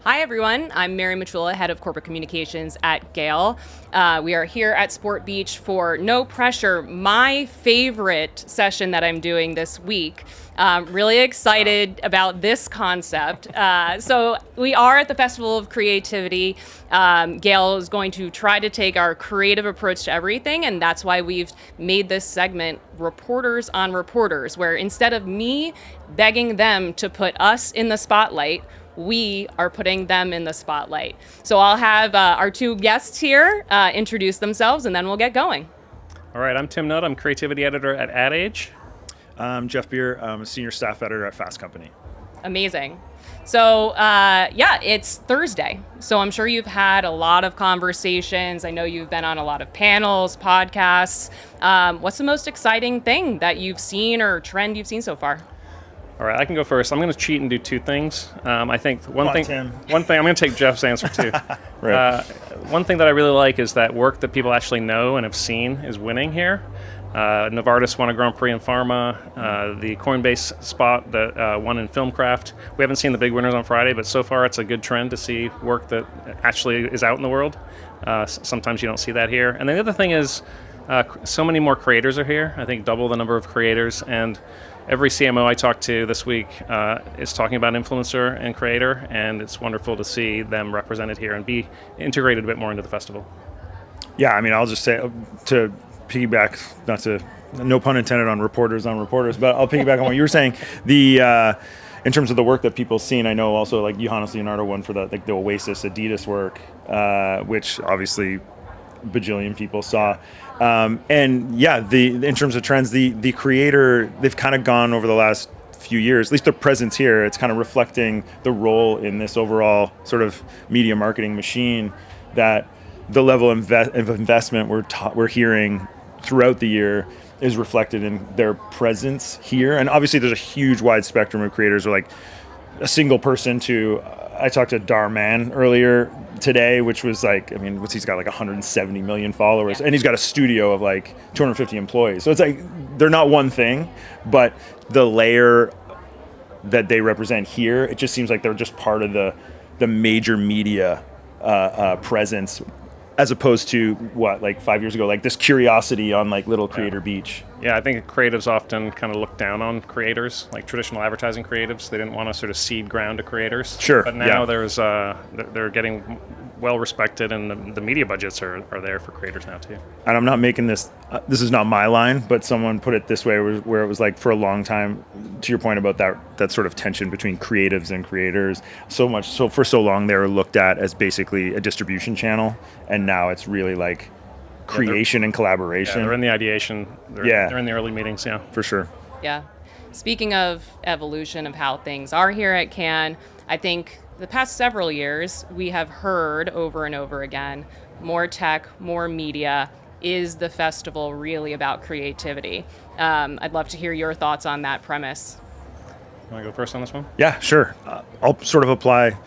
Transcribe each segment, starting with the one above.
Hi, everyone. I'm Mary Moczula, Head of Corporate Communications at GALE. We are here at Sport Beach for No Pressure, my favorite session that I'm doing this week. Really excited about this concept. So we are at the Festival of Creativity. GALE is going to try to take our creative approach to everything, and that's why we've made this segment Reporters on Reporters, where instead of me begging them to put us in the spotlight, we are putting them in the spotlight. So I'll have our two guests here introduce themselves, and then we'll get going. All right, I'm Tim Nudd. I'm creativity editor at Ad Age. I'm Jeff Beer. I'm a senior staff editor at Fast Company. Amazing. So it's Thursday. So I'm sure you've had a lot of conversations. I know you've been on a lot of panels, podcasts. What's the most exciting thing that you've seen or trend you've seen so far? All right, I can go first. I'm going to cheat and do two things. I think one thing Tim. I'm going to take Jeff's answer too. Right. One thing that I really like is that work that people actually know and have seen is winning here. Novartis won a Grand Prix in pharma. The Coinbase spot that won in Filmcraft. We haven't seen the big winners on Friday, but so far it's a good trend to see work that actually is out in the world. Sometimes you don't see that here. And the other thing is so many more creators are here. I think double the number of creators, and every CMO I talked to this week is talking about influencer and creator, and it's wonderful to see them represented here and be integrated a bit more into the festival. Yeah, I mean, I'll just say to piggyback, no pun intended on reporters, but I'll piggyback on what you were saying. In terms of the work that people seen, I know also like Johannes Leonardo won for the Oasis Adidas work, which obviously bajillion people saw. And yeah, in terms of trends, the creator, they've kind of gone over the last few years, at least their presence here, it's kind of reflecting the role in this overall sort of media marketing machine, that the level of investment we're hearing throughout the year is reflected in their presence here. And obviously there's a huge wide spectrum of creators, or like a single person to, I talked to Darman earlier today, which was like, I mean, he's got like 170 million followers, and he's got a studio of like 250 employees. So it's like, they're not one thing, but the layer that they represent here, it just seems like they're just part of the major media presence, as opposed to like 5 years ago, like this curiosity on like Little Creator Beach. Yeah, I think creatives often kind of look down on creators, like traditional advertising creatives. They didn't want to sort of cede ground to creators. Sure. But now they're getting well respected, and the media budgets are there for creators now too. And I'm not making this is not my line, but someone put it this way, where it was like, for a long time, to your point about that sort of tension between creatives and creators, for so long they were looked at as basically a distribution channel, and now it's really like creation and collaboration. Yeah, they're in the ideation. They're in the early meetings. Yeah, for sure. Yeah. Speaking of evolution of how things are here at Cannes, I think the past several years we have heard over and over again, more tech, more media. Is the festival really about creativity? I'd love to hear your thoughts on that premise. You want to go first on this one? Yeah, sure. I'll sort of apply,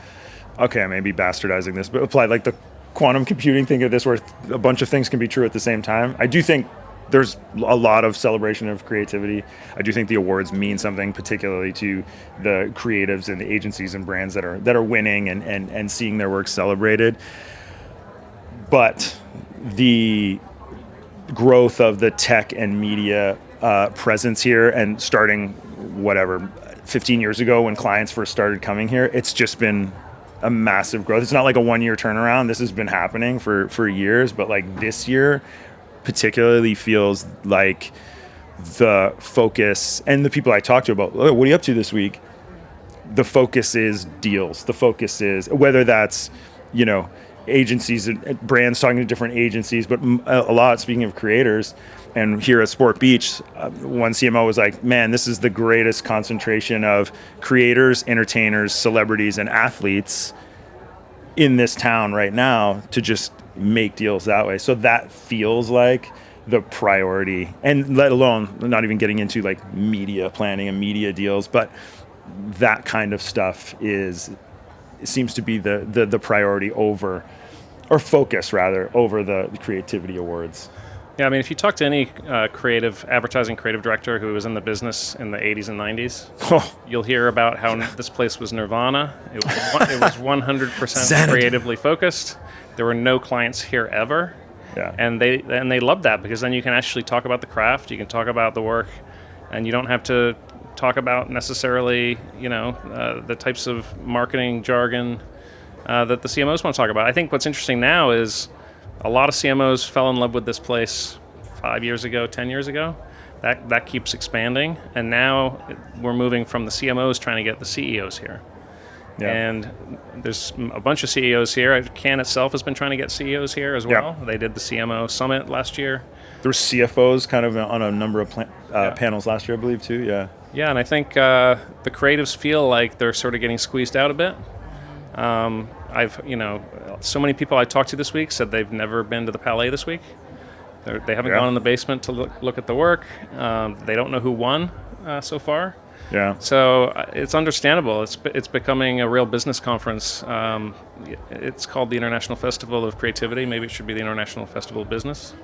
okay, I may be bastardizing this, but apply like the quantum computing thing of this, where a bunch of things can be true at the same time. I do think there's a lot of celebration of creativity. I do think the awards mean something, particularly to the creatives and the agencies and brands that are winning and seeing their work celebrated. But the growth of the tech and media presence here, and starting 15 years ago when clients first started coming here, it's just been a massive growth. It's not like a 1 year turnaround. This has been happening for years, but like this year particularly feels like the focus, and the people I talked to about, oh, what are you up to this week? The focus is deals. The focus is, whether that's, agencies and brands talking to different agencies, but a lot, speaking of creators, and here at Sport Beach, one CMO was like, man, this is the greatest concentration of creators, entertainers, celebrities, and athletes in this town right now to just make deals that way. So that feels like the priority, and let alone, not even getting into like media planning and media deals, but that kind of stuff seems to be the priority over, or focus rather, over the creativity awards. Yeah, I mean, if you talk to any advertising creative director who was in the business in the 80s and 90s, you'll hear about how this place was nirvana. It was 100% creatively focused. There were no clients here ever. Yeah. And they loved that, because then you can actually talk about the craft, you can talk about the work, and you don't have to talk about necessarily, the types of marketing jargon that the CMOs want to talk about. I think what's interesting now is a lot of CMOs fell in love with this place 5 years ago, 10 years ago. That keeps expanding, and now we're moving from the CMOs trying to get the CEOs here. Yeah. And there's a bunch of CEOs here. Cannes itself has been trying to get CEOs here as well. Yeah. They did the CMO summit last year. There were CFOs kind of on a number of panels last year, I believe, too. Yeah. Yeah, and I think the creatives feel like they're sort of getting squeezed out a bit. So many people I talked to this week said they've never been to the Palais this week. They haven't gone in the basement to look at the work. They don't know who won so far. Yeah. So it's understandable. It's becoming a real business conference. It's called the International Festival of Creativity. Maybe it should be the International Festival of Business.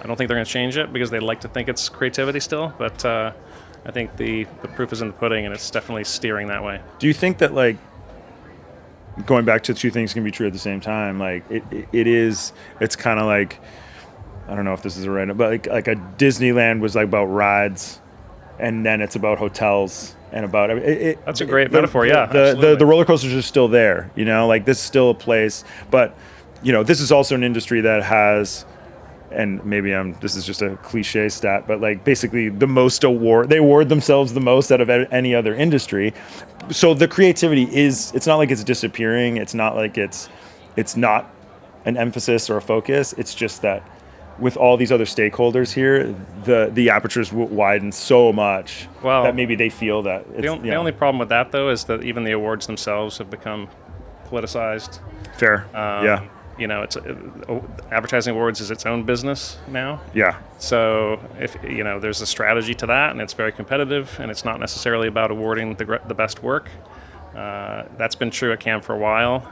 I don't think they're going to change it, because they like to think it's creativity still. But I think the proof is in the pudding, and it's definitely steering that way. Do you think that, like, going back to two things can be true at the same time? Like it's kind of like, I don't know if this is right, but like a Disneyland was like about rides, and then it's about hotels and about that's a great metaphor. The roller coasters are still there, like this is still a place, but this is also an industry that has, and maybe this is just a cliche stat, but like basically they award themselves the most out of any other industry. So the creativity it's not like it's disappearing. It's not like it's not an emphasis or a focus. It's just that with all these other stakeholders here, the apertures widen so much that maybe they feel that. The only problem with that, though, is that even the awards themselves have become politicized. Fair. Yeah. It's advertising awards is its own business now. Yeah. So if there's a strategy to that, and it's very competitive, and it's not necessarily about awarding the best work. That's been true at Cannes for a while,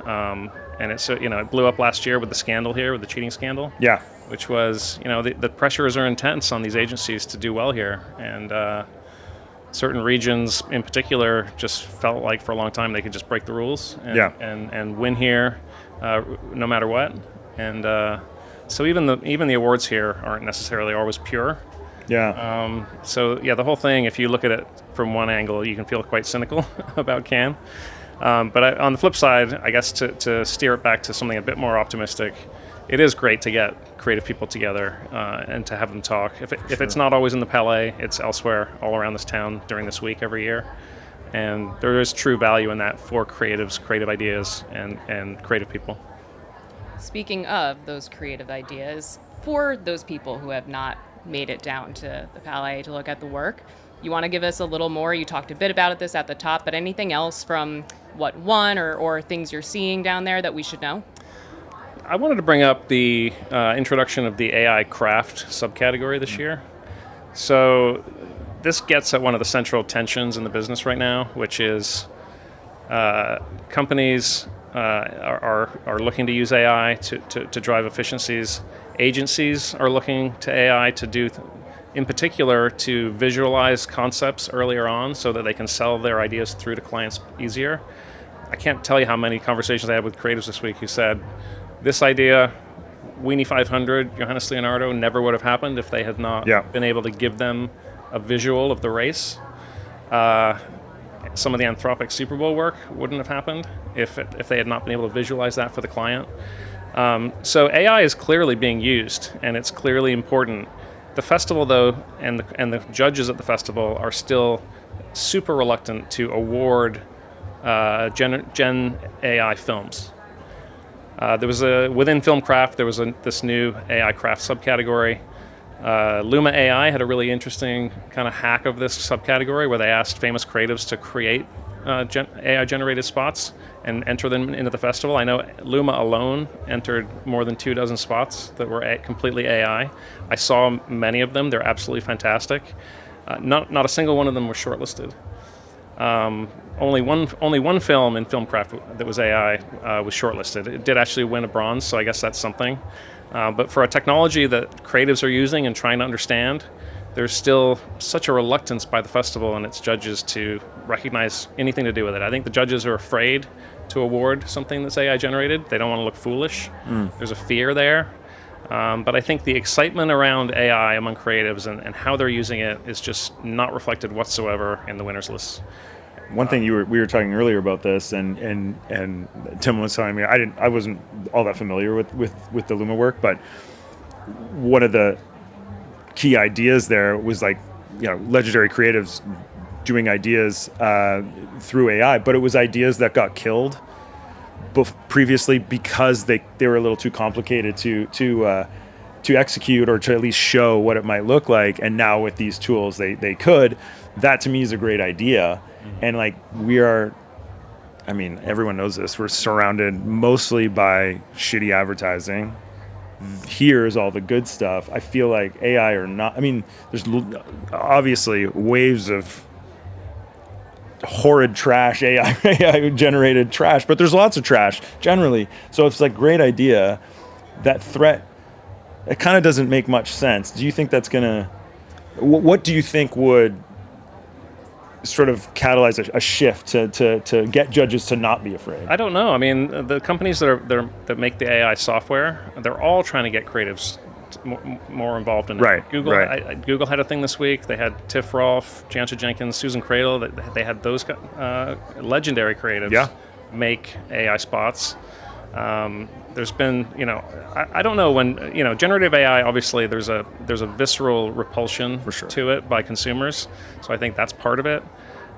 and it blew up last year with the scandal here, with the cheating scandal. Yeah. Which was the pressures are intense on these agencies to do well here, and certain regions in particular just felt like for a long time they could just break the rules and win here. No matter what, and so even the awards here aren't necessarily always pure. Yeah. The whole thing, if you look at it from one angle, you can feel quite cynical about Cannes. But on the flip side, I guess to steer it back to something a bit more optimistic, it is great to get creative people together and to have them talk. If it's not always in the Palais, it's elsewhere all around this town during this week every year. And there is true value in that for creatives, creative ideas, and creative people. Speaking of those creative ideas, for those people who have not made it down to the Palais to look at the work, you want to give us a little more? You talked a bit about this at the top, but anything else from what won or things you're seeing down there that we should know? I wanted to bring up the introduction of the AI craft subcategory this year. So this gets at one of the central tensions in the business right now, which is companies are looking to use AI to drive efficiencies. Agencies are looking to AI to do, in particular, to visualize concepts earlier on so that they can sell their ideas through to clients easier. I can't tell you how many conversations I had with creatives this week who said, this idea, Weenie 500, Johannes Leonardo, never would have happened if they had not been able to give them a visual of the race. Some of the Anthropic Super Bowl work wouldn't have happened if they had not been able to visualize that for the client. So AI is clearly being used, and it's clearly important. The festival, though, and the judges at the festival are still super reluctant to award Gen AI films. Within Filmcraft, there was this new AI craft subcategory. Luma AI had a really interesting kind of hack of this subcategory where they asked famous creatives to create AI-generated spots and enter them into the festival. I know Luma alone entered more than 24 spots that were completely AI. I saw many of them. They're absolutely fantastic. Not a single one of them was shortlisted. only one film in Filmcraft that was AI was shortlisted. It did actually win a bronze, so I guess that's something. But for a technology that creatives are using and trying to understand, there's still such a reluctance by the festival and its judges to recognize anything to do with it. I think the judges are afraid to award something that's AI generated. They don't want to look foolish. There's a fear there. But I think the excitement around AI among creatives and how they're using it is just not reflected whatsoever in the winners list. One thing we were talking earlier about this, and Tim was telling me I wasn't all that familiar with the Luma work, but one of the key ideas there was like, legendary creatives doing ideas through AI, but it was ideas that got killed previously because they were a little too complicated to execute or to at least show what it might look like. And now with these tools, they could. That to me is a great idea. And like everyone knows this. We're surrounded mostly by shitty advertising. Here's all the good stuff. I feel like AI or not. There's obviously waves of horrid trash, AI generated trash, but there's lots of trash generally. So it's like great idea. That threat, it kind of doesn't make much sense. Do you think that's gonna? What do you think would sort of catalyze a shift to get judges to not be afraid? I don't know. The companies that make the AI software, they're all trying to get creatives more involved in it. Right. Google, right. Google had a thing this week. They had Tiff Rolfe, Janta Jenkins, Susan Cradle. They had those legendary creatives make AI spots. There's been, I don't know when, generative AI, obviously there's a visceral repulsion for sure to it by consumers. So I think that's part of it.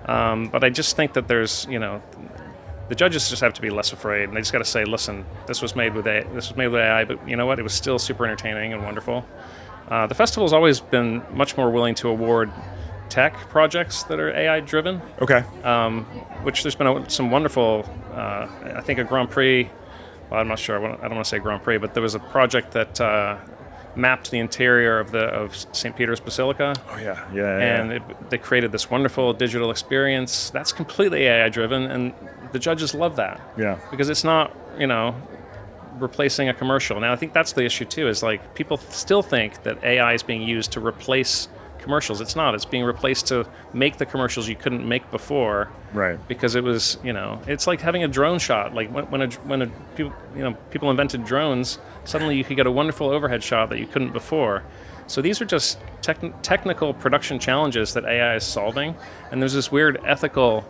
But I just think that there's, the judges just have to be less afraid, and they just got to say, listen, this was made with AI, but you know what? It was still super entertaining and wonderful. The festival's always been much more willing to award tech projects that are AI driven. Okay. Which there's been some wonderful, I think a Grand Prix. Well, I'm not sure. I don't want to say Grand Prix, but there was a project that mapped the interior of St. Peter's Basilica. Oh yeah. And they created this wonderful digital experience that's completely AI driven, and the judges love that. Yeah. Because it's not, replacing a commercial. Now I think that's the issue too. Is like people still think that AI is being used to replace commercials. It's not. It's being replaced to make the commercials you couldn't make before. Right. Because it was, it's like having a drone shot. Like when people invented drones, suddenly you could get a wonderful overhead shot that you couldn't before. So these are just technical production challenges that AI is solving, and there's this weird ethical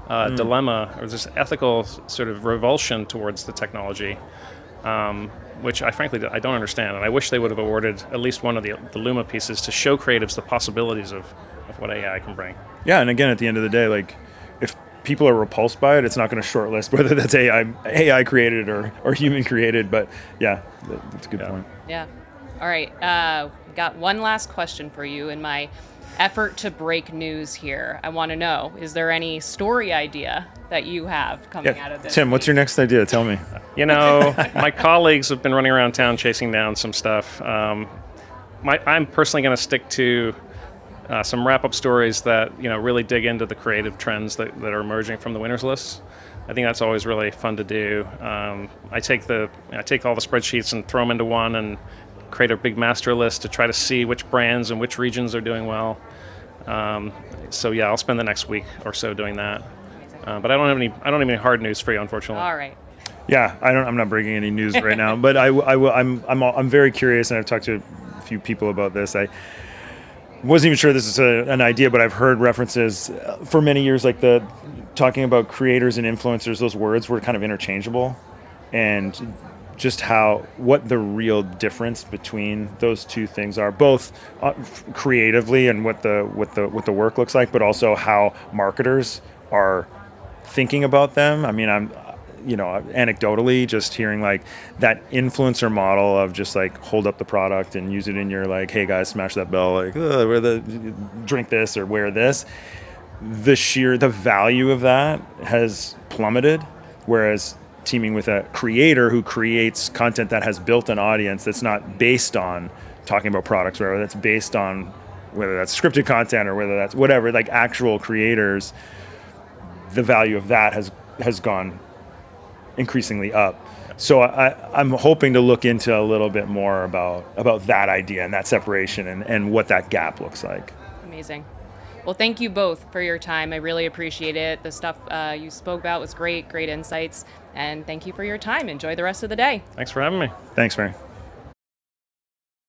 dilemma, or this ethical sort of revulsion towards the technology, which I frankly don't understand, and I wish they would have awarded at least one of the Luma pieces to show creatives the possibilities of what AI can bring. Yeah, and again, at the end of the day, like if people are repulsed by it, it's not going to shortlist whether that's AI created or human created. But yeah, that's a good point. Yeah. All right. Got one last question for you in my effort to break news here. I want to know, is there any story idea that you have coming out of this? Tim, what's your next idea? Tell me. My colleagues have been running around town chasing down some stuff. I'm personally going to stick to some wrap-up stories that really dig into the creative trends that are emerging from the winners lists. I think that's always really fun to do. I take all the spreadsheets and throw them into one and create a big master list to try to see which brands and which regions are doing well. So yeah, I'll spend the next week or so doing that. But I don't have any hard news for you, unfortunately. All right. Yeah, I'm not breaking any news right now, but I'm very curious, and I've talked to a few people about this. I wasn't even sure this is an idea, but I've heard references for many years, like talking about creators and influencers. Those words were kind of interchangeable, and just what the real difference between those two things are, both creatively and what the work looks like, but also how marketers are thinking about them. I'm anecdotally just hearing like that influencer model of just like hold up the product and use it in your like, hey guys, smash that bell, like drink this or wear this. The value of that has plummeted, whereas teaming with a creator who creates content that has built an audience that's not based on talking about products, or that's based on whether that's scripted content or whether that's whatever, like actual creators, the value of that has gone increasingly up. So I'm hoping to look into a little bit more about that idea and that separation and what that gap looks like. Amazing. Well, thank you both for your time. I really appreciate it. The stuff you spoke about was great insights. And thank you for your time. Enjoy the rest of the day. Thanks for having me. Thanks, Mary.